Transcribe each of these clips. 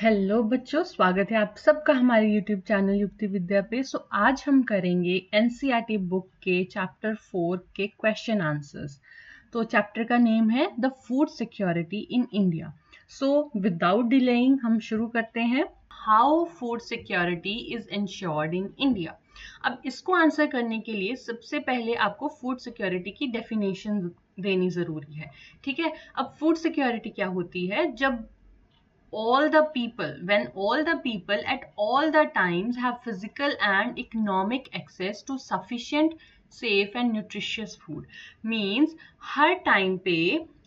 Hello बच्चों, स्वागत है आप सबका हमारे YouTube चैनल युक्ति विद्या पे। आज हम करेंगे एनसीईआरटी बुक के चैप्टर 4 के क्वेश्चन आंसर्स। तो चैप्टर का नेम है the food security in India. Without delaying हम शुरू करते हैं। How food security is insured in India. अब इसको आंसर करने के लिए सबसे पहले आपको फूड सिक्योरिटी की डेफिनेशन देनी जरूरी है। ठीक है, अब फूड सिक्योरिटी क्या होती है? जब when all the people at all the times have physical and economic access to sufficient, safe and nutritious food. Means her time पे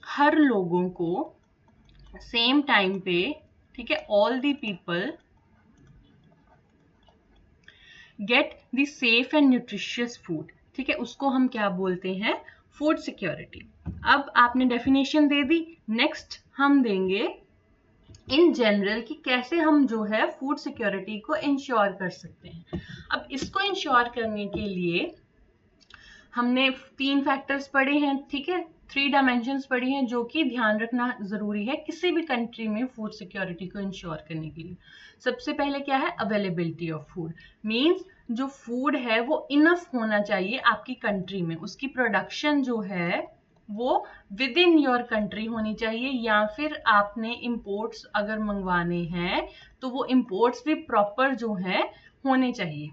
हर लोगों को सेम टाइम पे, ठीक है, all the people get the safe and nutritious food. ठीक है, उसको हम क्या बोलते हैं? Food security. अब आपने डेफिनेशन दे दी, नेक्स्ट हम देंगे इन जनरल कि कैसे हम जो है फूड सिक्योरिटी को इंश्योर कर सकते हैं। अब इसको इंश्योर करने के लिए हमने 3 फैक्टर्स पढ़े हैं, ठीक है, 3 डायमेंशंस पढ़ी हैं जो कि ध्यान रखना जरूरी है किसी भी कंट्री में फूड सिक्योरिटी को इंश्योर करने के लिए। सबसे पहले क्या है? Availability of food. मींस जो फूड है वो इनफ होना चाहिए आपकी कंट्री में, उसकी प्रोडक्शन जो है वो विद इन योर कंट्री होनी चाहिए, या फिर आपने इंपोर्ट्स अगर मंगवाने हैं तो वो इंपोर्ट्स भी प्रॉपर जो है होने चाहिए।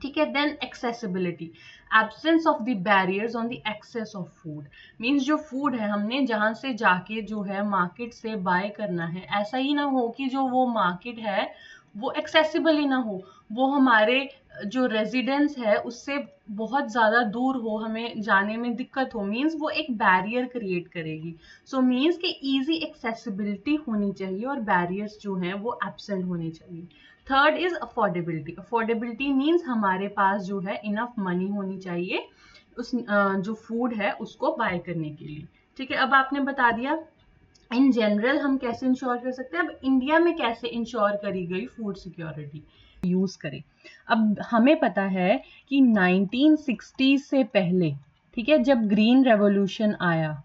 ठीक है, then accessibility, absence of the barriers on the access of food. Means जो फूड है हमने जहां से जाके जो है मार्केट से बाय करना है, ऐसा ही ना हो कि जो वो मार्केट है वो एक्सेसिबल ही ना हो, वो हमारे जो रेजिडेंस है उससे बहुत ज़्यादा दूर हो, हमें जाने में दिक्कत हो। मींस वो एक बैरियर क्रिएट करेगी। मींस कि इजी एक्सेसिबिलिटी होनी चाहिए और बैरियर्स जो हैं वो एब्सेंट होने चाहिए। Third is affordability. Affordability means हमारे पास जो है इनफ मनी होनी चाहिए उस जो फूड है उसको बाय करने के लिए। ठीक है, अब आपने बता दिया इन जनरल हम कैसे इंश्योर कर सकते हैं। अब इंडिया में कैसे इंश्योर करी गई फूड सिक्योरिटी यूज करें। अब हमें पता है कि 1960 से पहले, ठीक है, जब ग्रीन रेवोल्यूशन आया,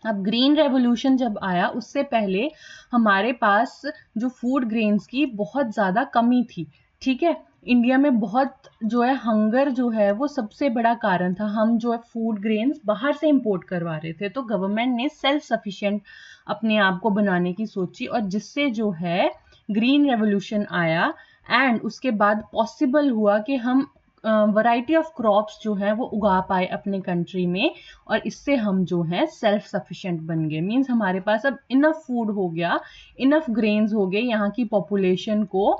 अब ग्रीन रेवोल्यूशन जब आया उससे पहले हमारे पास जो फूड ग्रेन्स की बहुत ज़्यादा कमी थी। ठीक है, इंडिया में बहुत जो है हंगर जो है वो सबसे बड़ा कारण था। हम जो है फूड ग्रेन्स बाहर से इंपोर्ट करवा रहे थे, तो गवर्नमेंट ने सेल्फ सफिशिएंट अपने आप को बनाने की सोची, और जिससे जो है ग्रीन रेवोल्यूशन आया एंड उसके बाद पॉसिबल हुआ कि हम वैरायटी ऑफ क्रॉप्स जो है वो उगा पाए अपने कंट्री में, और इससे हम जो है सेल्फ सफिशिएंट बन गए। मींस हमारे पास अब इनफ फूड हो गया, इनफ ग्रेन्स हो गए यहाँ की पॉपुलेशन को,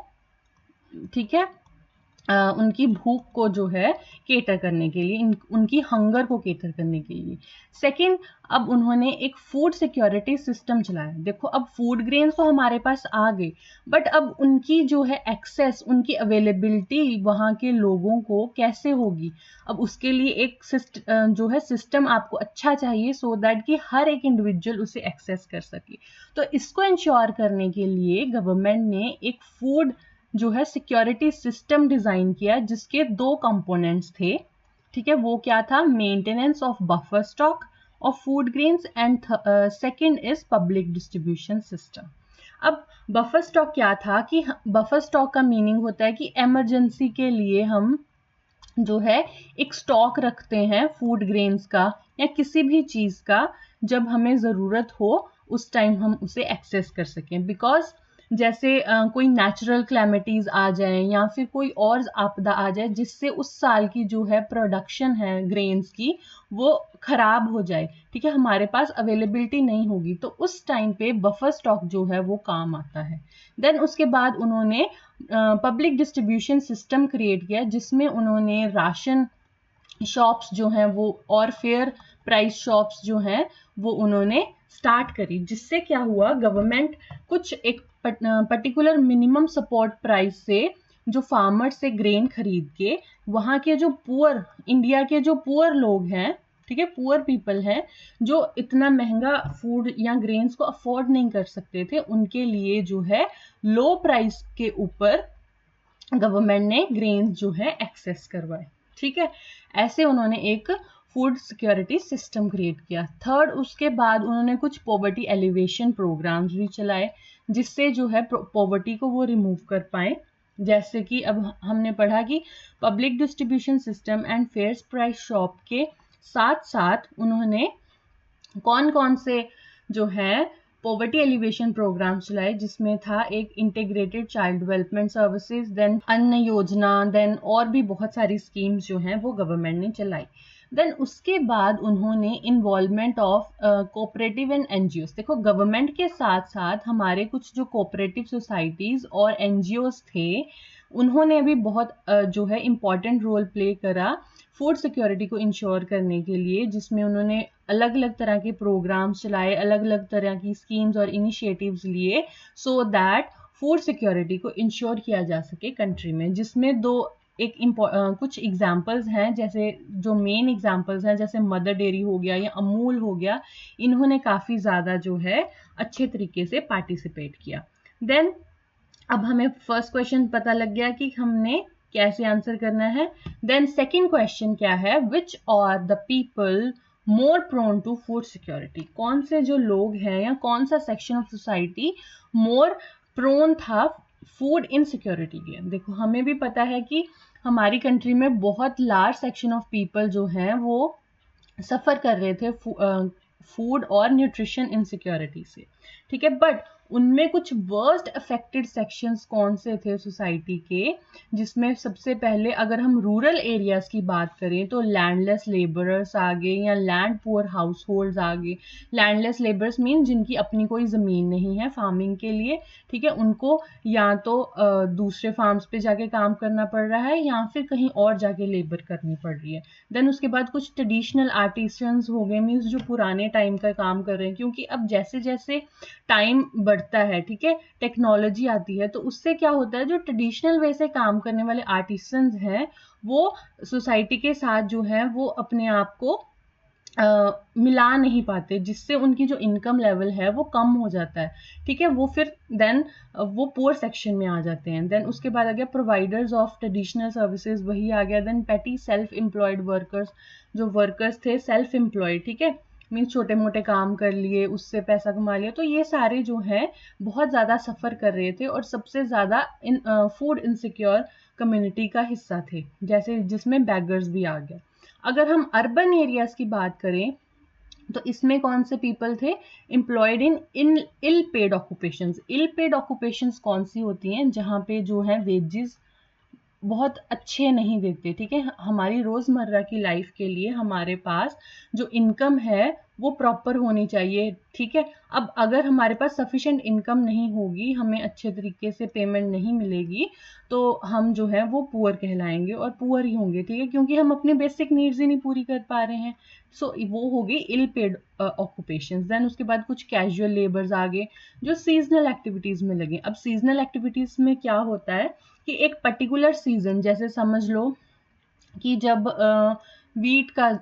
ठीक है, उनकी भूख को जो है केटर करने के लिए, उनकी हंगर को केटर करने के लिए। सेकंड, अब उन्होंने एक फूड सिक्योरिटी सिस्टम चलाया। देखो, अब फूड ग्रेन्स तो हमारे पास आ गए, बट अब उनकी जो है एक्सेस, उनकी अवेलेबिलिटी वहाँ के लोगों को कैसे होगी? अब उसके लिए एक जो है सिस्टम आपको अच्छा चाहिए, सो दैट कि हर एक इंडिविजुअल उसे एक्सेस कर सके। तो इसको इंश्योर करने के लिए गवर्नमेंट ने एक फूड जो है सिक्योरिटी सिस्टम डिजाइन किया, जिसके 2 कंपोनेंट्स थे। ठीक है, वो क्या था? Maintenance of buffer stock of food grains and second is public distribution system. अब बफर स्टॉक क्या था? कि बफर स्टॉक का मीनिंग होता है कि इमरजेंसी के लिए हम जो है एक स्टॉक रखते हैं फूड ग्रेन्स का या किसी भी चीज का, जब हमें जरूरत हो उस टाइम हम उसे एक्सेस कर सकें। बिकॉज जैसे कोई नेचुरल क्लैमिटीज आ जाए या फिर कोई और आपदा आ जाए जिससे उस साल की जो है प्रोडक्शन है ग्रेन्स की वो खराब हो जाए, ठीक है, हमारे पास अवेलेबिलिटी नहीं होगी, तो उस टाइम पे बफर स्टॉक जो है वो काम आता है। देन उसके बाद उन्होंने पब्लिक डिस्ट्रीब्यूशन सिस्टम क्रिएट किया, जिसमें उन्होंने राशन शॉप्स जो हैं वो और फेयर प्राइस शॉप्स जो हैं वो उन्होंने स्टार्ट करी, जिससे क्या हुआ, गवर्नमेंट कुछ एक पर्टिकुलर मिनिमम सपोर्ट प्राइस से जो फार्मर से ग्रेन खरीद के वहाँ के जो पुअर, इंडिया के जो पुअर लोग हैं, ठीक है, पुअर पीपल हैं जो इतना महंगा फूड या ग्रेन्स को अफोर्ड नहीं कर सकते थे, उनके लिए जो है लो प्राइस के ऊपर गवर्नमेंट ने ग्रेन्स जो है एक्सेस करवाए। ठीक है, ऐसे उन्होंने एक फूड सिक्योरिटी सिस्टम क्रिएट किया। थर्ड, उसके बाद उन्होंने कुछ पॉवर्टी एलिवेशन प्रोग्राम्स भी चलाए जिससे जो है पॉवर्टी को वो रिमूव कर पाए। जैसे कि अब हमने पढ़ा कि public distribution system and fair price shop के साथ साथ उन्होंने कौन कौन से जो है पॉवर्टी एलिवेशन प्रोग्राम चलाए, जिसमें था एक integrated child development services, then अन्न योजना, देन और भी बहुत सारी स्कीम्स जो हैं वो गवर्नमेंट ने चलाई। देन उसके बाद उन्होंने involvement of cooperative and NGOs. देखो, गवर्नमेंट के साथ साथ हमारे कुछ जो कोऑपरेटिव सोसाइटीज और एनजीओस थे उन्होंने भी बहुत जो है इम्पॉर्टेंट रोल प्ले करा फूड सिक्योरिटी को इंश्योर करने के लिए, जिसमें उन्होंने अलग अलग तरह के प्रोग्राम्स चलाए, अलग अलग तरह की स्कीम्स और इनिशिएटिव्स लिए सो दैट फूड सिक्योरिटी को इंश्योर किया जा सके कंट्री में। जिसमें कुछ एग्जाम्पल्स हैं, जैसे जो मेन एग्जाम्पल्स हैं जैसे मदर डेयरी हो गया या अमूल हो गया, इन्होंने काफ़ी ज़्यादा जो है अच्छे तरीके से पार्टिसिपेट किया। देन अब हमें फर्स्ट क्वेश्चन पता लग गया कि हमने कैसे आंसर करना है। देन सेकंड क्वेश्चन क्या है, which are the people more prone to food security. कौन से जो लोग हैं या कौन सा section of society more prone था फूड इनसिक्योरिटी के। देखो, हमें भी पता है कि हमारी कंट्री में बहुत लार्ज सेक्शन ऑफ पीपल जो हैं वो सफ़र कर रहे थे फूड और न्यूट्रिशन इनसिक्योरिटी से, ठीक है। बट उनमें कुछ वर्स्ट अफेक्टेड सेक्शंस कौन से थे सोसाइटी के, जिसमें सबसे पहले अगर हम रूरल एरियाज की बात करें तो लैंडलेस लेबरर्स आ गए या लैंड पुअर हाउस होल्ड्स आ गए। लैंडलेस लेबरर्स मीन जिनकी अपनी कोई ज़मीन नहीं है फार्मिंग के लिए, ठीक है, उनको या तो दूसरे फार्म्स पे जाके काम करना पड़ रहा है या फिर कहीं और जाके लेबर करनी पड़ रही है। देन उसके बाद कुछ ट्रेडिशनल आर्टिसंस हो गए, मीन्स जो पुराने टाइम का काम कर रहे हैं, क्योंकि अब जैसे जैसे टाइम बढ़ता है, ठीक है, टेक्नोलॉजी आती है, तो उससे क्या होता है जो ट्रेडिशनल वे से काम करने वाले आर्टिसंस हैं वो सोसाइटी के साथ जो है वो अपने आप को मिला नहीं पाते, जिससे उनकी जो इनकम लेवल है वो कम हो जाता है, ठीक है। वो फिर देन वो पुअर सेक्शन में आ जाते हैं। देन उसके बाद आ गया प्रोवाइडर्स ऑफ ट्रेडिशनल सर्विसेज, वही आ गया। देन पेटी सेल्फ एम्प्लॉयड वर्कर्स, जो वर्कर्स थे सेल्फ एम्प्लॉयड, ठीक है, मीन्स छोटे मोटे काम कर लिए उससे पैसा कमा लिया, तो ये सारे जो हैं बहुत ज़्यादा सफ़र कर रहे थे और सबसे ज़्यादा फूड इनसिक्योर कम्युनिटी का हिस्सा थे, जैसे जिसमें बैगर्स भी आ गया। अगर हम अर्बन एरियाज की बात करें तो इसमें कौन से पीपल थे, employed in ill paid occupations. Ill paid occupations कौन सी होती हैं, जहाँ पे जो है वेजेस बहुत अच्छे नहीं देते, ठीक है। हमारी रोज़मर्रा की लाइफ के लिए हमारे पास जो इनकम है वो प्रॉपर होनी चाहिए, ठीक है। अब अगर हमारे पास सफिशिएंट इनकम नहीं होगी, हमें अच्छे तरीके से पेमेंट नहीं मिलेगी, तो हम जो है वो पुअर कहलाएंगे और पुअर ही होंगे, ठीक है, क्योंकि हम अपने बेसिक नीड्स ही नहीं पूरी कर पा रहे हैं। सो वो हो गई इल पेड ऑक्यूपेशंस। देन उसके बाद कुछ कैजुअल लेबर्स आ गए जो सीजनल एक्टिविटीज़ में लगे। अब सीजनल एक्टिविटीज़ में क्या होता है कि एक पर्टिकुलर सीजन, जैसे समझ लो कि जब वीट का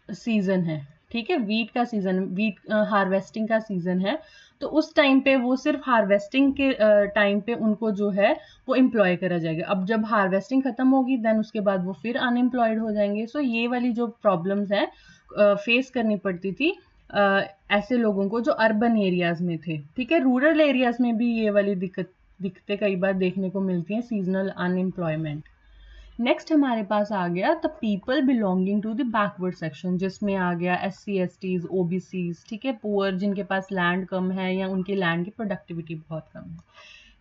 सीजन है, ठीक है, वीट का सीजन, वीट हार्वेस्टिंग का सीजन है, तो उस टाइम पे वो सिर्फ हार्वेस्टिंग के टाइम पे उनको जो है वो एम्प्लॉय करा जाएगा। अब जब हार्वेस्टिंग खत्म होगी देन उसके बाद वो फिर अनएम्प्लॉयड हो जाएंगे। सो ये वाली जो प्रॉब्लम्स हैं फेस करनी पड़ती थी ऐसे लोगों को जो अर्बन एरियाज में थे, ठीक है। रूरल एरियाज में भी ये वाली दिक्कतें कई बार देखने को मिलती हैं, सीजनल अनएम्प्लॉयमेंट। नेक्स्ट हमारे पास आ गया the people belonging to the backward section, जिसमें आ गया SC STs, OBCs, ठीक है, पुअर जिनके पास लैंड कम है या उनकी लैंड की प्रोडक्टिविटी बहुत कम है।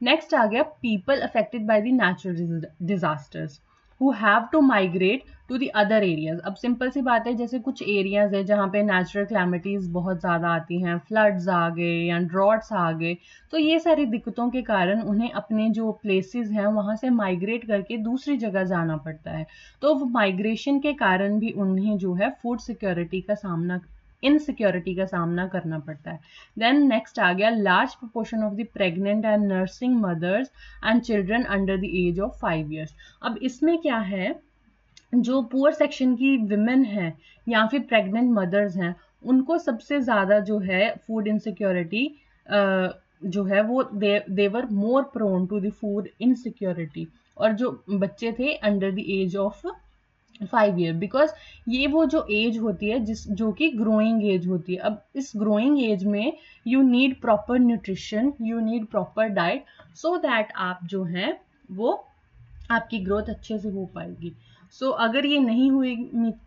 नेक्स्ट आ गया people affected by the natural disasters who have to migrate to the other areas. अब सिंपल सी बात है, जैसे कुछ एरियाज है जहाँ पे नेचुरल क्लैमिटीज बहुत ज़्यादा आती हैं, फ्लड्स आ गए या ड्रॉट्स आ गए, तो ये सारी दिक्कतों के कारण उन्हें अपने जो प्लेसेस हैं वहाँ से माइग्रेट करके दूसरी जगह जाना पड़ता है। तो वो माइग्रेशन के कारण भी उन्हें जो है फूड सिक्योरिटी का सामना इनसिक्योरिटी का सामना करना पड़ता है। देन नेक्स्ट आ गया large proportion of the pregnant and nursing mothers and children under the age of 5 years। अब इसमें क्या है, जो पुअर सेक्शन की विमेन हैं या फिर प्रेग्नेंट मदर्स हैं, उनको सबसे ज़्यादा जो है फूड इनसिक्योरिटी जो है वो they were more prone to the food insecurity. और जो बच्चे थे under the age of 5 year, because ये वो जो एज होती है जो कि ग्रोइंग एज होती है। अब इस ग्रोइंग एज में you need proper nutrition, you need proper diet, so that आप जो है वो आपकी ग्रोथ अच्छे से हो पाएगी। सो अगर ये नहीं हुई,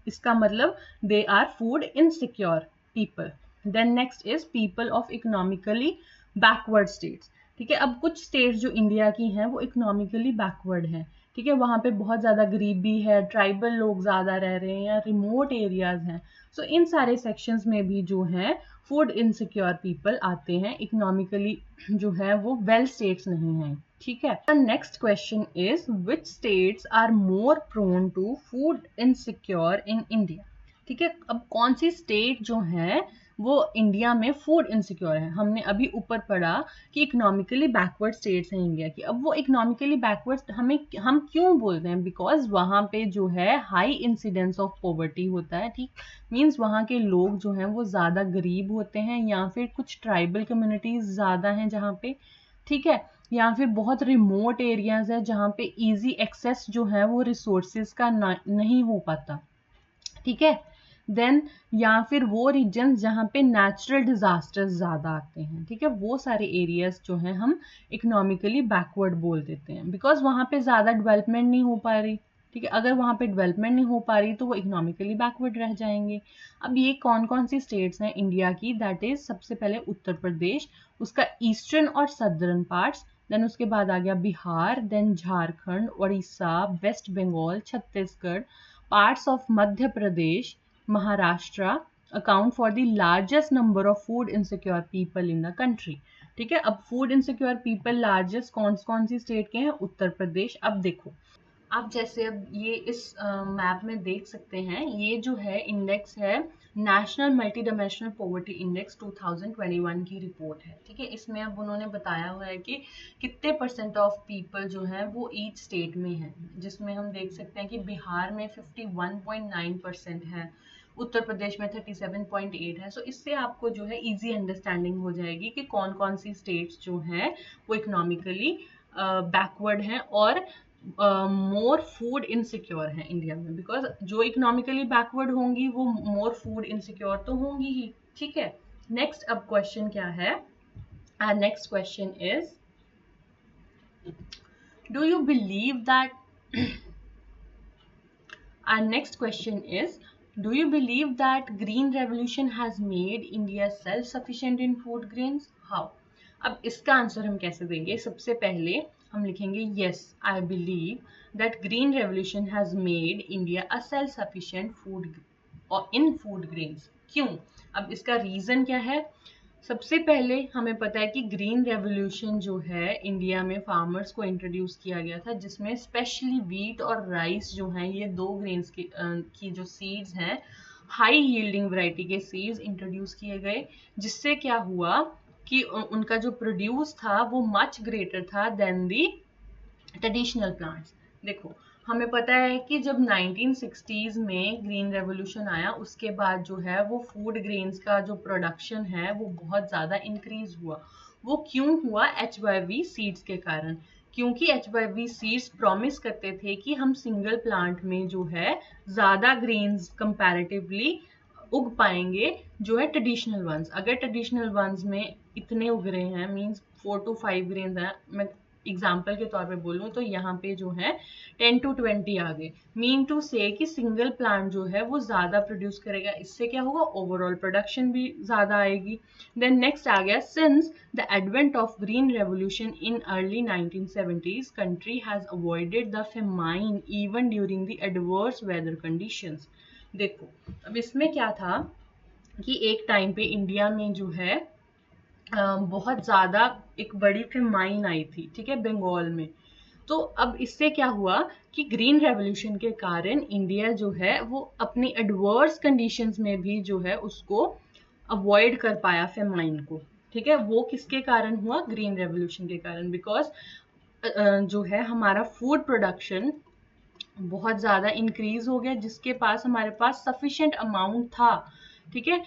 इसका मतलब they are food insecure people. Then next is people of economically backward states. ठीक है, अब कुछ स्टेट्स जो इंडिया की हैं वो इकोनॉमिकली बैकवर्ड हैं। ठीक है, वहाँ पे बहुत ज़्यादा गरीबी है, ट्राइबल लोग ज़्यादा रह रहे हैं या रिमोट एरियाज हैं। सो इन सारे सेक्शंस में भी जो है फूड इनसिक्योर पीपल आते हैं, इकोनॉमिकली जो है वो वेल स्टेट्स नहीं हैं। ठीक है, the next question is which states are more prone to food insecure in India. ठीक है, अब कौन सी स्टेट जो है वो इंडिया में फूड इनसिक्योर है। हमने अभी ऊपर पढ़ा कि इकोनॉमिकली बैकवर्ड स्टेट्स हैं इंडिया की। अब वो इकोनॉमिकली बैकवर्ड हम क्यों बोलते हैं, बिकॉज वहाँ पे जो है हाई इंसिडेंस ऑफ पॉवर्टी होता है। ठीक, मीन्स वहाँ के लोग जो हैं वो ज़्यादा गरीब होते हैं, या फिर कुछ ट्राइबल कम्युनिटीज़ ज़्यादा हैं जहाँ पे। ठीक है, या फिर बहुत रिमोट एरियाज है जहाँ पे इजी एक्सेस जो है वो रिसोर्सेज का नहीं हो पाता। ठीक है, देन या फिर वो रीजन जहाँ पे नेचुरल डिजास्टर्स ज़्यादा आते हैं। ठीक है, वो सारे एरियाज जो हैं हम इकोनॉमिकली बैकवर्ड बोल देते हैं, बिकॉज वहाँ पे ज़्यादा डेवलपमेंट नहीं हो पा रही। ठीक है, अगर वहाँ पे डेवलपमेंट नहीं हो पा रही तो वो इकोनॉमिकली बैकवर्ड रह जाएंगे। अब ये कौन कौन सी स्टेट्स हैं इंडिया की, दैट इज सबसे पहले उत्तर प्रदेश, उसका ईस्टर्न और सदर्न पार्ट्स, देन उसके बाद आ गया Bihar, then Jharkhand, Orissa, West Bengal, Chhattisgarh, parts of Madhya Pradesh, Maharashtra account for the largest number of food insecure people in the country. ठीक है, अब फूड इनसिक्योर पीपल लार्जेस्ट कौन सी स्टेट के हैं, उत्तर प्रदेश। अब देखो, आप जैसे अब ये इस मैप में देख सकते हैं, ये जो है इंडेक्स है national multi dimensional poverty index 2021 की रिपोर्ट है। ठीक है, इसमें अब उन्होंने बताया हुआ है कि कितने परसेंट ऑफ पीपल जो है वो ईच स्टेट में है, जिसमें हम देख सकते हैं कि बिहार में 51.9% है, उत्तर प्रदेश में 37.8 है। सो इससे आपको जो है इजी अंडरस्टैंडिंग हो जाएगी कि कौन कौन सी स्टेट्स जो हैं वो इकोनॉमिकली बैकवर्ड हैं और मोर फूड इनसिक्योर है इंडिया में, बिकॉज जो इकोनॉमिकली बैकवर्ड होंगी वो मोर फूड इनसिक्योर तो होंगी ही। ठीक है, नेक्स्ट अब क्वेश्चन क्या है, next question is do you believe that our next question is, do you believe that green revolution has made India self sufficient in food grains? How? अब इसका answer हम कैसे देंगे, सबसे पहले हम लिखेंगे yes, I believe that green revolution has made India a self sufficient food or in food grains. क्यों? अब इसका रीजन क्या है, सबसे पहले हमें पता है कि ग्रीन रेवोल्यूशन जो है इंडिया में फार्मर्स को इंट्रोड्यूस किया गया था, जिसमें स्पेशली वीट और राइस जो हैं, ये दो ग्रेन्स की जो सीड्स हैं, हाई यील्डिंग वैरायटी के सीड्स इंट्रोड्यूस किए गए, जिससे क्या हुआ कि उनका जो प्रोड्यूस था वो मच ग्रेटर था देन दी ट्रेडिशनल प्लांट्स। देखो, हमें पता है कि जब 1960s में ग्रीन रेवोल्यूशन आया, उसके बाद जो है वो फूड ग्रेन्स का जो प्रोडक्शन है वो बहुत ज़्यादा इंक्रीज हुआ। वो क्यों हुआ, HYV सीड्स के कारण, क्योंकि HYV सीड्स प्रॉमिस करते थे कि हम सिंगल प्लांट में जो है ज़्यादा ग्रेन्स कंपैरेटिवली उग पाएंगे जो है ट्रेडिशनल वंस। अगर ट्रेडिशनल वंस में इतने उग रहे हैं, मीन्स 4 to 5 ग्रेन्स हैं, मैं एग्जाम्पल के तौर पे बोलूँ तो यहाँ पे जो है 10 to 20 आ गए, मीन टू से कि सिंगल प्लांट जो है वो ज़्यादा प्रोड्यूस करेगा, इससे क्या होगा, ओवरऑल प्रोडक्शन भी ज़्यादा आएगी। देन नेक्स्ट आ गया, since the advent of green revolution in early 1970s country has avoided the famine even during the adverse weather conditions. देखो, अब इसमें क्या था कि एक टाइम पे इंडिया में जो है बहुत ज़्यादा एक बड़ी फेमाइन आई थी, ठीक है, बंगाल में। तो अब इससे क्या हुआ कि ग्रीन रेवोल्यूशन के कारण इंडिया जो है वो अपनी एडवर्स कंडीशंस में भी जो है उसको अवॉइड कर पाया फेमाइन को। ठीक है, वो किसके कारण हुआ, ग्रीन रेवोल्यूशन के कारण, बिकॉज जो है हमारा फूड प्रोडक्शन बहुत ज़्यादा इंक्रीज हो गया, जिसके पास हमारे पास सफिशिएंट अमाउंट था। ठीक है,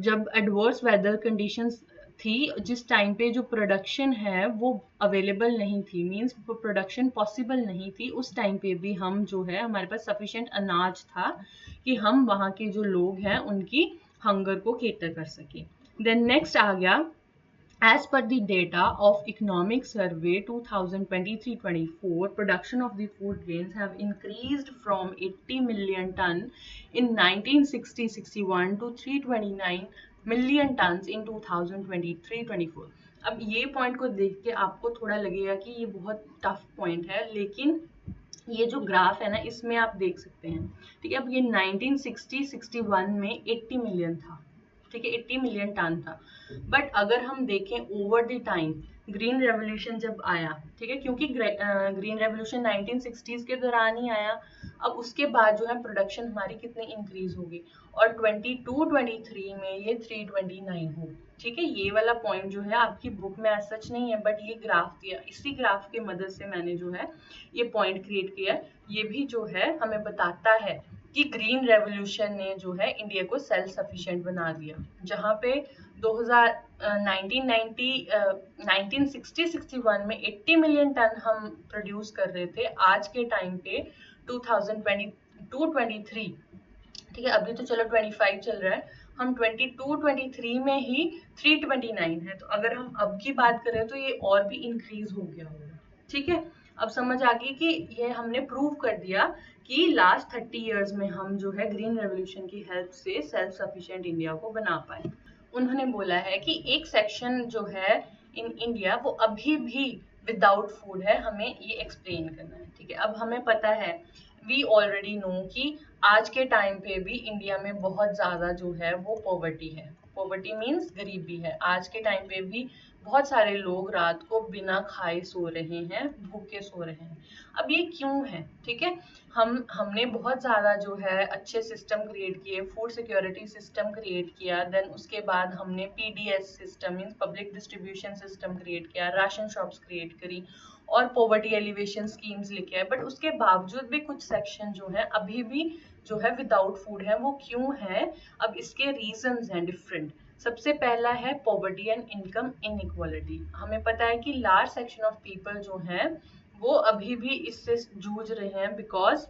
जब एडवर्स वेदर कंडीशंस थी, जिस टाइम पे जो प्रोडक्शन है वो अवेलेबल नहीं थी, मींस प्रोडक्शन पॉसिबल नहीं थी, उस टाइम पे भी हम जो है हमारे पास सफिशिएंट अनाज था कि हम वहाँ के जो लोग हैं उनकी हंगर को केटर कर सके। देन नेक्स्ट आ गया, as per the data of Economic Survey 2023-24, production of the food grains have increased from 80 million ton in 1960-61 to 329 million tons in 2023-24। अब ये पॉइंट को देख के आपको थोड़ा लगेगा कि ये बहुत टफ पॉइंट है, लेकिन ये जो ग्राफ है ना इसमें आप देख सकते हैं, ठीक है। अब ये 1960-61 में 80 मिलियन था, ठीक है, 80 मिलियन टन था। बट अगर हम देखें over the time, green revolution जब आया, ठीक है, क्योंकि ग्रीन रेवोल्यूशन 1960s के दौरान ही आया, अब उसके बाद जो है प्रोडक्शन हमारी कितनी इंक्रीज होगी, और 22-23 में ये 329 हो, ठीक है। ये वाला पॉइंट जो है आपकी बुक में आज सच नहीं है, बट ये ग्राफ दिया, इसी ग्राफ के मदद से मैंने जो है ये पॉइंट क्रिएट किया। ये भी जो है हमें बताता है कि ग्रीन रेवोल्यूशन ने जो है इंडिया को सेल्फ सफिशिएंट बना दिया, जहां पे 1960-61 में 80 मिलियन टन हम प्रोड्यूस कर रहे थे, आज के टाइम पे 2022-23, ठीक है, अभी तो चलो 25 चल रहा है, हम 22-23 में ही 329 है, तो अगर हम अब की बात करें तो ये और भी इंक्रीज हो गया होगा, ठीक है। अब समझ आ गई कि ये हमने प्रूव कर दिया कि लास्ट 30 इयर्स में हम जो है ग्रीन रेवोल्यूशन की हेल्प से सेल्फ सफिशिएंट इंडिया को बना पाए। उन्होंने बोला है कि एक सेक्शन जो है इन इंडिया वो अभी भी विदाउट फूड है, हमें ये एक्सप्लेन करना है, ठीक है। अब हमें पता है, वी ऑलरेडी नो कि आज के टाइम पे भी इंडिया में बहुत ज्यादा जो है वो पॉवर्टी है, पॉवर्टी मीन्स गरीबी है। आज के टाइम पे भी बहुत सारे लोग रात को बिना खाए सो रहे हैं, भूखे सो रहे हैं। अब ये क्यों है, ठीक है। हमने बहुत ज़्यादा जो है अच्छे सिस्टम क्रिएट किए, फूड सिक्योरिटी सिस्टम क्रिएट किया, देन उसके बाद हमने PDS system means public distribution system create किया, राशन शॉप्स क्रिएट करी और पॉवर्टी एलिवेशन स्कीम्स लेके आए, बट उसके बावजूद भी कुछ सेक्शन जो है अभी भी जो है विदाउट फूड है। वो क्यों है? अब इसके रीजंस हैं डिफरेंट। सबसे पहला है पॉवर्टी एंड इनकम इनइक्वालिटी। हमें पता है कि लार्ज सेक्शन ऑफ पीपल जो हैं वो अभी भी इससे जूझ रहे हैं, बिकॉज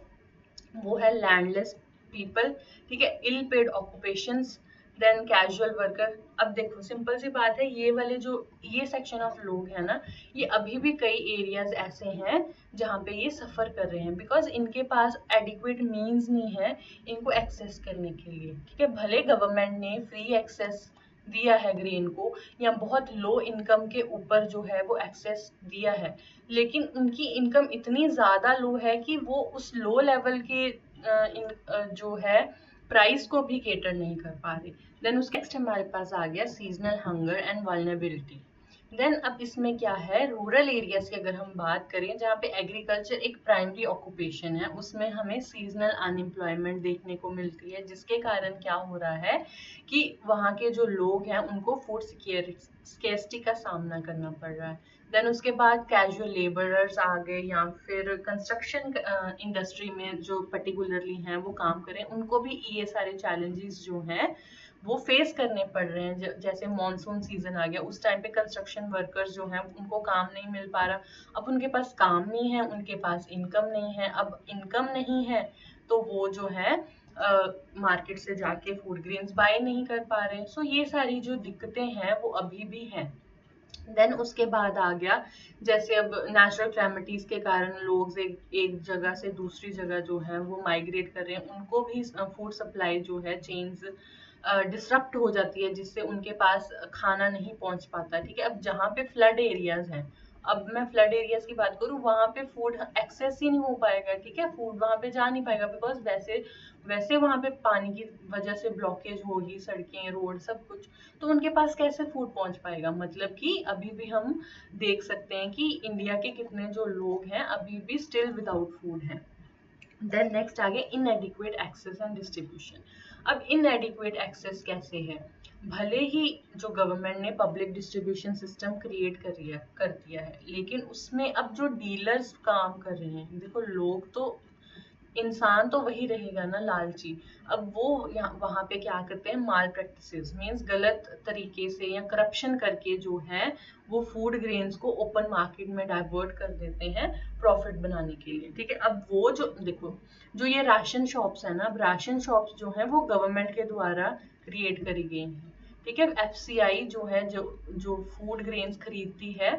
वो है लैंडलेस पीपल, ठीक है, ill paid occupations, then casual worker. अब देखो सिंपल सी बात है, ये वाले जो ये सेक्शन ऑफ लोग हैं ना, ये अभी भी कई एरियाज ऐसे हैं जहाँ पे ये सफर कर रहे हैं, बिकॉज इनके पास एडिक्वेट मीन्स नहीं है इनको एक्सेस करने के लिए, ठीक है। भले गवर्नमेंट ने फ्री एक्सेस दिया है ग्रेन को, या बहुत लो इनकम के ऊपर जो है वो एक्सेस दिया है, लेकिन उनकी इनकम इतनी ज़्यादा लो है कि वो उस लो लेवल के जो है प्राइस को भी केटर नहीं कर पा रहे। देन उसके नेक्स्ट हमारे पास आ गया seasonal hunger and vulnerability. Then अब इसमें क्या है, रूरल एरियाज की अगर हम बात करें जहाँ पे एग्रीकल्चर एक प्राइमरी ऑक्यूपेशन है, उसमें हमें सीजनल अनएम्प्लॉयमेंट देखने को मिलती है, जिसके कारण क्या हो रहा है कि वहाँ के जो लोग हैं उनको फूड स्केर्सिटी का सामना करना पड़ रहा है। देन उसके बाद कैजुअल लेबरर्स आ गए, या फिर कंस्ट्रक्शन इंडस्ट्री में जो पर्टिकुलरली हैं वो काम करें, उनको भी ये सारे चैलेंजेस जो हैं वो फेस करने पड़ रहे हैं। जैसे मॉनसून सीजन आ गया, उस टाइम पे कंस्ट्रक्शन वर्कर्स जो हैं उनको काम नहीं मिल पा रहा। अब उनके पास काम नहीं है, उनके पास इनकम नहीं है। अब इनकम नहीं है तो वो जो है मार्केट से जाके फूड ग्रेन्स बाय नहीं कर पा रहे। सो ये सारी जो दिक्कतें हैं वो अभी भी हैं। देन उसके बाद आ गया, जैसे अब नेचुरल कैलेमिटीज के कारण लोग एक जगह से दूसरी जगह जो है वो माइग्रेट कर रहे हैं, उनको भी फूड सप्लाई जो है चेन्स डिसरप्ट हो जाती है, जिससे उनके पास खाना नहीं पहुंच पाता, ठीक है। अब जहाँ पे फ्लड एरियाज हैं, अब मैं फ्लड एरियाज की बात करूँ, वहाँ पे फूड एक्सेस ही नहीं हो पाएगा, ठीक है, फूड वहाँ पे जा नहीं पाएगा, बिकॉज वैसे वैसे वहाँ पे पानी की वजह से ब्लॉकेज होगी, सड़कें, रोड, सब कुछ, तो उनके पास कैसे फूड पहुंच पाएगा। मतलब कि अभी भी हम देख सकते हैं कि इंडिया के कितने जो लोग हैं अभी भी स्टिल विदाउट फूड हैं। देन नेक्स्ट आ गया इनएडिक्वेट एक्सेस एंड डिस्ट्रीब्यूशन। अब इनएडिक्वेट एक्सेस कैसे है? भले ही जो गवर्नमेंट ने पब्लिक डिस्ट्रीब्यूशन सिस्टम क्रिएट कर दिया है, लेकिन उसमें अब जो डीलर्स काम कर रहे हैं, देखो लोग तो इंसान तो वही रहेगा ना लालची। अब वो वहां पे क्या करते हैं, माल प्रैक्टिसेस मीन्स गलत तरीके से या करप्शन करके जो है वो फूड ग्रेन्स को ओपन मार्केट में डाइवर्ट कर देते हैं प्रॉफिट बनाने के लिए। ठीक है, अब वो जो देखो, जो ये राशन शॉप्स है ना, अब राशन शॉप्स जो है वो गवर्नमेंट के द्वारा क्रिएट करी गई हैं। ठीक है, एफसीआई जो है, जो जो फूड ग्रेन्स खरीदती है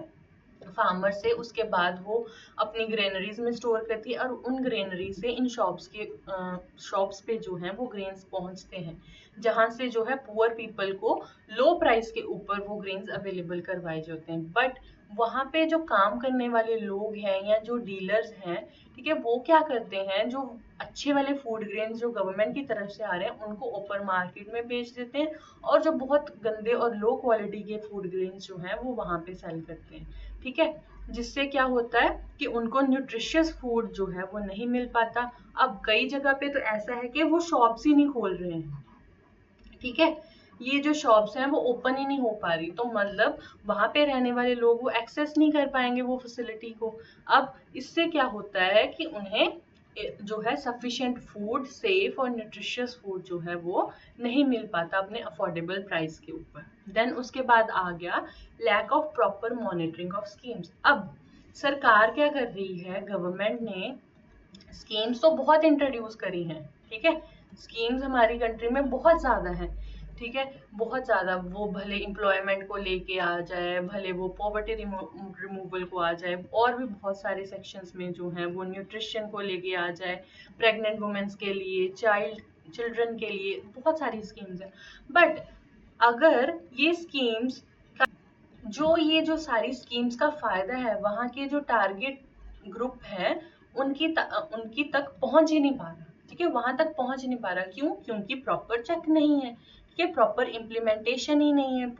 फार्मर से, उसके बाद वो अपनी ग्रेनरीज में स्टोर करती है और उन ग्रेनरी से इन शॉप्स पे जो है वो ग्रेन्स पहुंचते हैं, जहां से जो है पुअर पीपल को लो प्राइस के ऊपर वो ग्रेन्स अवेलेबल करवाए जाते हैं। बट वहां पे जो काम करने वाले लोग हैं या जो डीलर्स हैं, ठीक है, वो क्या करते हैं, जो अच्छे वाले फूड ग्रेन्स जो गवर्नमेंट की तरफ से आ रहे हैं उनको ओपन मार्केट में बेच देते हैं, और जो बहुत गंदे और लो क्वालिटी के फूड ग्रेन्स जो हैं वो वहां पे सेल करते हैं। ठीक है, जिससे क्या होता है कि उनको न्यूट्रिशियस फूड जो है वो नहीं मिल पाता। अब कई जगह पे तो ऐसा है कि वो शॉप्स ही नहीं खोल रहे हैं। ठीक है, ये जो शॉप्स हैं वो ओपन ही नहीं हो पा रही, तो मतलब वहां पे रहने वाले लोग वो एक्सेस नहीं कर पाएंगे वो फैसिलिटी को। अब इससे क्या होता है कि उन्हें जो है सफिशिएंट फूड, सेफ और न्यूट्रिशियस फूड जो है वो नहीं मिल पाता अपने अफोर्डेबल प्राइस के ऊपर। देन उसके बाद आ गया lack of proper monitoring of schemes. अब सरकार क्या कर रही है, गवर्नमेंट ने स्कीम्स तो बहुत इंट्रोड्यूस करी हैं। ठीक है, स्कीम्स हमारी कंट्री में बहुत ज्यादा है। ठीक है, बहुत ज्यादा, वो भले एम्प्लॉयमेंट को लेके आ जाए, भले वो पॉवर्टी रिमूवल को आ जाए, और भी बहुत सारे सेक्शंस में जो है वो न्यूट्रिशन को लेके आ जाए, प्रेग्नेंट वुमेन्स के लिए, चिल्ड्रन के लिए बहुत सारी स्कीम्स है। बट अगर ये स्कीम्स जो सारी स्कीम्स का फायदा है, वहां के जो टारगेट ग्रुप है उनकी तक पहुंच ही नहीं पा रहा। ठीक है, वहां तक पहुंच नहीं पा रहा, क्यों? क्योंकि प्रॉपर चेक नहीं है। ठीक है, प्रॉपर इम्प्लीमेंटेशन ही नहीं है,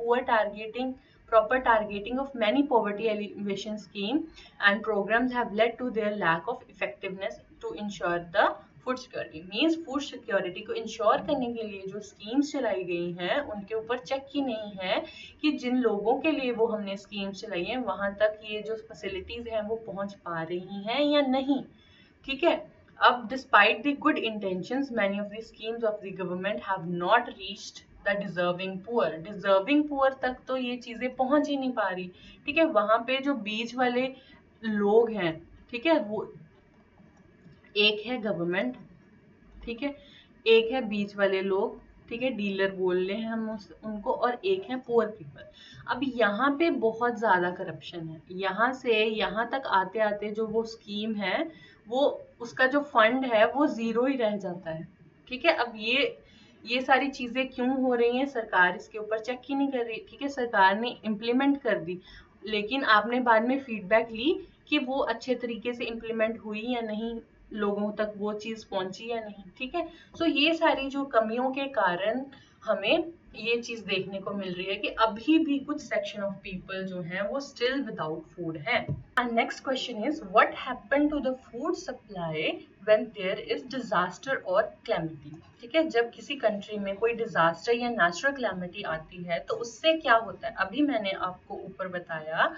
proper targeting of many poverty alleviation scheme and programs have led to their lack of effectiveness to ensure the food security. Means food security को इंश्योर करने के लिए जो स्कीम्स चलाई गई हैं उनके ऊपर चेक ही नहीं है कि जिन लोगों के लिए वो हमने स्कीम्स चलाई है वहां तक ये जो फैसिलिटीज हैं वो पहुंच पा रही हैं या नहीं। ठीक है, अब despite the good intentions many of the schemes of the government have not reached the deserving poor तक तो ये चीजें पहुंच ही नहीं पा रही। ठीक है, वहां पे जो बीच वाले लोग हैं, ठीक है, वो एक है गवर्नमेंट, ठीक है, एक है बीच वाले लोग, ठीक है, डीलर बोल रहे हैं हम उनको, और एक है पुअर पीपल। अब यहाँ पे बहुत ज्यादा करप्शन है, यहाँ से यहाँ तक आते आते जो वो स्कीम है वो उसका जो फंड है वो जीरो ही रह जाता है। ठीक है, अब ये सारी चीजें क्यों हो रही हैं, सरकार इसके ऊपर चेक ही नहीं कर रही। ठीक है, सरकार ने इम्प्लीमेंट कर दी, लेकिन आपने बाद में फीडबैक ली कि वो अच्छे तरीके से इम्प्लीमेंट हुई या नहीं, लोगों तक वो चीज पहुंची या नहीं। ठीक है, सो ये सारी जो कमियों के कारण हमें ये चीज देखने को मिल रही है कि अभी भी कुछ सेक्शन ऑफ पीपल जो है वो स्टिल विदाउट फूड है। And next question is what happen to the food supply when there is disaster और क्लैमिटी। ठीक है, जब किसी कंट्री में कोई डिजास्टर या नेचुरल क्लैमिटी आती है तो उससे क्या होता है, अभी मैंने आपको ऊपर बताया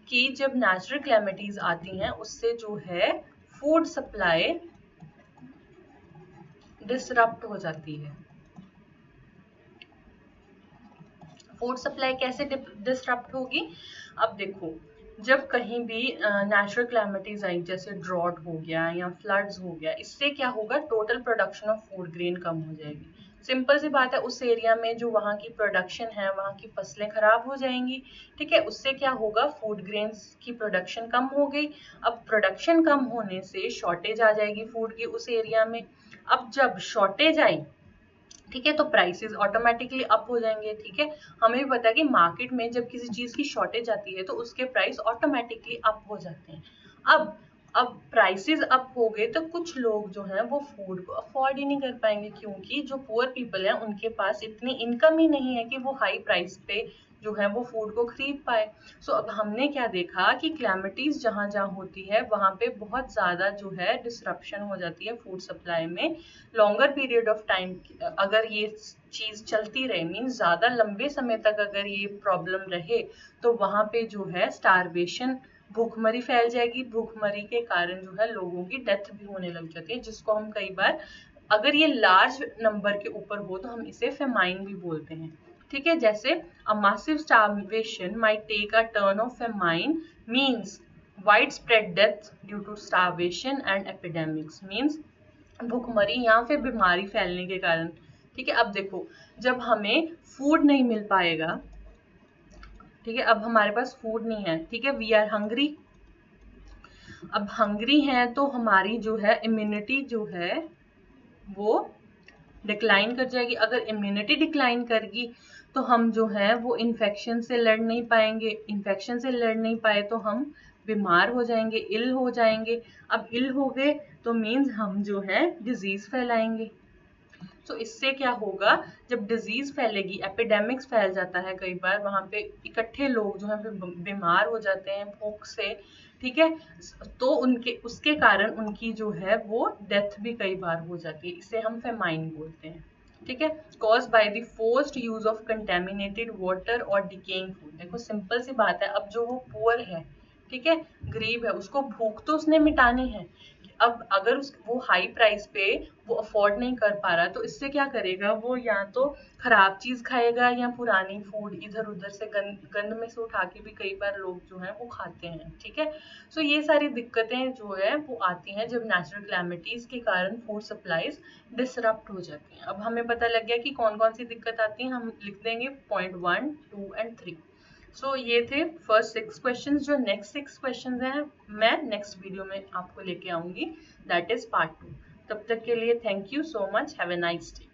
कि जब नेचुरल क्लैमिटीज आती हैं उससे जो है फूड सप्लाई डिसरप्ट हो जाती है। फूड सप्लाई कैसे डिसरप्ट होगी? अब देखो, जब कहीं भी नेचुरल क्लैमिटीज आई, जैसे ड्रॉट हो गया या फ्लड्स हो गया, इससे क्या होगा, total production of food grain कम हो जाएगी। सिंपल सी बात है, उस एरिया में जो वहाँ की प्रोडक्शन है, वहाँ की फसलें खराब हो जाएंगी। ठीक है, उससे क्या होगा, फूड ग्रेन्स की प्रोडक्शन कम हो गई। अब प्रोडक्शन कम होने से शॉर्टेज आ जाएगी फूड की उस एरिया में। अब जब शॉर्टेज आई, ठीक है, तो प्राइसेस ऑटोमेटिकली अप हो जाएंगे। ठीक है, हमें भी पता है कि मार्केट में जब किसी चीज की शॉर्टेज आती है तो उसके प्राइस ऑटोमेटिकली अप हो जाते हैं। अब प्राइसेस अप हो गए तो कुछ लोग जो हैं वो फूड को अफोर्ड ही नहीं कर पाएंगे, क्योंकि जो पुअर पीपल हैं उनके पास इतनी इनकम ही नहीं है कि वो हाई प्राइस पे जो है वो फूड को खरीद पाए। सो अब हमने क्या देखा कि क्लैमिटीज जहां जहां होती है वहां पे बहुत ज्यादा जो है डिसरप्शन हो जाती है फूड सप्लाई में। लॉन्गर पीरियड ऑफ टाइम अगर ये चीज चलती रहे, मीन्स ज्यादा लंबे समय तक अगर ये प्रॉब्लम रहे, तो वहां पे जो है स्टारवेशन भूखमरी फैल जाएगी, भूखमरी के कारण जो है लोगों की डेथ भी होने लग जाती है, जिसको हम कई बार, अगर ये लार्ज नंबर के ऊपर हो तो हम इसे फेमाइन भी बोलते हैं। ठीक है, जैसे अ massive starvation might take a turn of famine means widespread death due to starvation and epidemics means भूखमरी या फिर बीमारी फैलने के कारण। ठीक है, अब देखो जब हमें फूड नहीं मिल पाएगा, ठीक है, अब हमारे पास फूड नहीं है, ठीक है, वी आर हंग्री। अब हंग्री हैं तो हमारी जो है इम्यूनिटी जो है वो डिक्लाइन कर जाएगी। अगर इम्यूनिटी डिक्लाइन करेगी तो हम जो है वो इन्फेक्शन से लड़ नहीं पाएंगे, इन्फेक्शन से लड़ नहीं पाए तो हम बीमार हो जाएंगे, इल हो जाएंगे। अब इल हो गए तो मीन्स हम जो है डिजीज फैलाएंगे। तो इससे क्या होगा, जब डिजीज फैलेगी, एपिडेमिक्स फैल जाता है कई बार, वहां पे इकट्ठे लोग जो है बीमार हो जाते हैं भूख से। ठीक है, तो उनके उसके कारण उनकी जो है वो डेथ भी कई बार हो जाती है, इसे हम फेमाइन बोलते हैं। ठीक है, cause by the forced use of contaminated water और डिकेइंग फूड। देखो सिंपल सी बात है, अब जो वो पुअर है, ठीक है, गरीब है, उसको भूख तो उसने मिटानी है। अब अगर वो हाई प्राइस पे वो अफोर्ड नहीं कर पा रहा तो इससे क्या करेगा, वो या तो खराब चीज खाएगा या पुरानी फूड इधर उधर से गंद में से उठा के भी कई बार लोग जो है वो खाते हैं। ठीक है, सो ये सारी दिक्कतें जो है वो आती हैं जब नेचुरल कैलामिटीज के कारण फूड सप्लाईज डिसरप्ट हो जाती हैं। अब हमें पता लग गया कि कौन कौन सी दिक्कत आती है, हम लिख देंगे पॉइंट 1, 2 एंड 3। सो ये थे फर्स्ट 6 क्वेश्चंस। जो नेक्स्ट 6 क्वेश्चंस हैं मैं नेक्स्ट वीडियो में आपको लेके आऊंगी, दैट इज पार्ट 2। तब तक के लिए thank you so much, have a nice day.